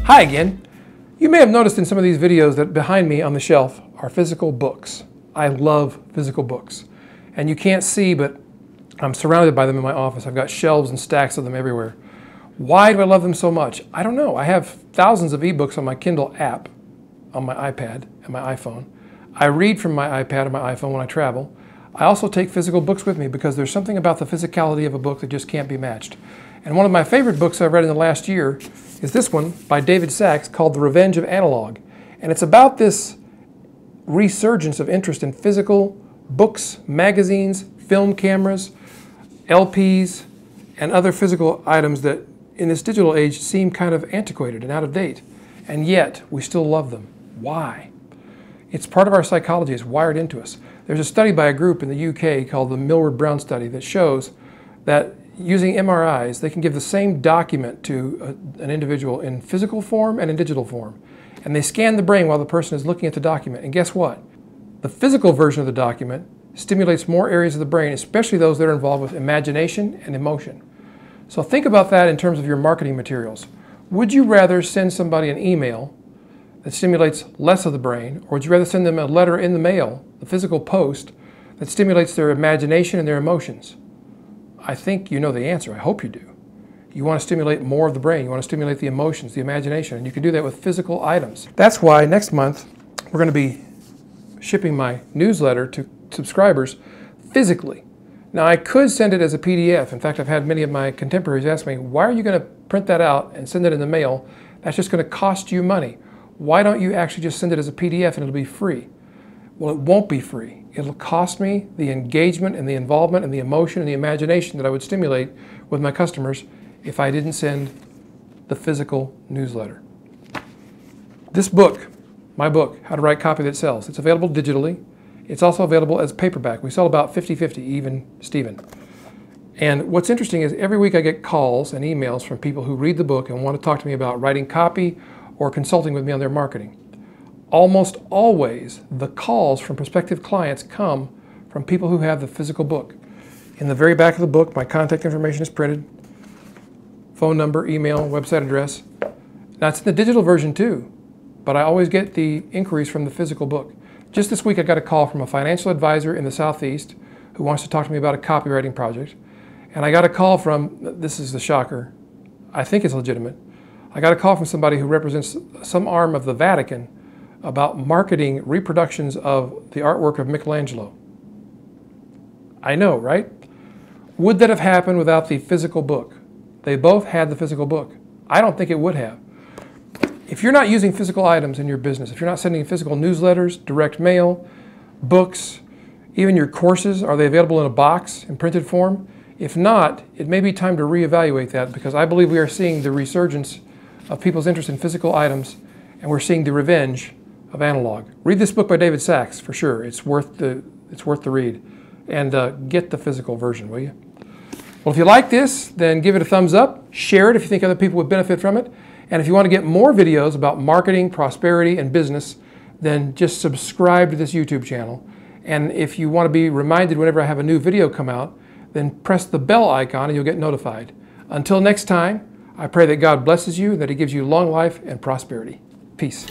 Hi again. You may have noticed in some of these videos that behind me on the shelf are physical books. I love physical books. And you can't see, but I'm surrounded by them in my office. I've got shelves and stacks of them everywhere. Why do I love them so much? I don't know. I have thousands of ebooks on my Kindle app, on my iPad and my iPhone. I read from my iPad and my iPhone when I travel. I also take physical books with me because there's something about the physicality of a book that just can't be matched. And one of my favorite books I've read in the last year is this one by David Sachs called The Revenge of Analog. And it's about this resurgence of interest in physical books, magazines, film cameras, LPs, and other physical items that in this digital age seem kind of antiquated and out of date. And yet we still love them. Why? It's part of our psychology. It's wired into us. There's a study by a group in the UK called the Millward Brown study that shows that using MRIs, they can give the same document to an individual in physical form and in digital form. And they scan the brain while the person is looking at the document. And guess what? The physical version of the document stimulates more areas of the brain, especially those that are involved with imagination and emotion. So think about that in terms of your marketing materials. Would you rather send somebody an email that stimulates less of the brain, or would you rather send them a letter in the mail, a physical post, that stimulates their imagination and their emotions? I think you know the answer. I hope you do. You want to stimulate more of the brain. You want to stimulate the emotions, the imagination, and you can do that with physical items. That's why next month we're going to be shipping my newsletter to subscribers physically. Now I could send it as a PDF. In fact, I've had many of my contemporaries ask me, why are you going to print that out and send it in the mail? That's just going to cost you money. Why don't you actually just send it as a PDF and it'll be free? Well, it won't be free. It'll cost me the engagement and the involvement and the emotion and the imagination that I would stimulate with my customers if I didn't send the physical newsletter. This book, my book, How to Write Copy That Sells, it's available digitally. It's also available as paperback. We sell about 50-50, even Steven. And what's interesting is every week I get calls and emails from people who read the book and want to talk to me about writing copy or consulting with me on their marketing. Almost always, the calls from prospective clients come from people who have the physical book. In the very back of the book, my contact information is printed, phone number, email, website address. Now, it's in the digital version too, but I always get the inquiries from the physical book. Just this week, I got a call from a financial advisor in the Southeast who wants to talk to me about a copywriting project. And I got a call from, this is the shocker, I think it's legitimate, I got a call from somebody who represents some arm of the Vatican about marketing reproductions of the artwork of Michelangelo. I know, right? Would that have happened without the physical book? They both had the physical book. I don't think it would have. If you're not using physical items in your business, if you're not sending physical newsletters, direct mail, books, even your courses, are they available in a box in printed form? If not, it may be time to reevaluate that, because I believe we are seeing the resurgence of people's interest in physical items, and we're seeing the revenge of analog. Read this book by David Sachs for sure. It's worth the read. And get the physical version, will you? Well, if you like this, then give it a thumbs up. Share it if you think other people would benefit from it. And if you want to get more videos about marketing, prosperity, and business, then just subscribe to this YouTube channel. And if you want to be reminded whenever I have a new video come out, then press the bell icon and you'll get notified. Until next time, I pray that God blesses you and that He gives you long life and prosperity. Peace.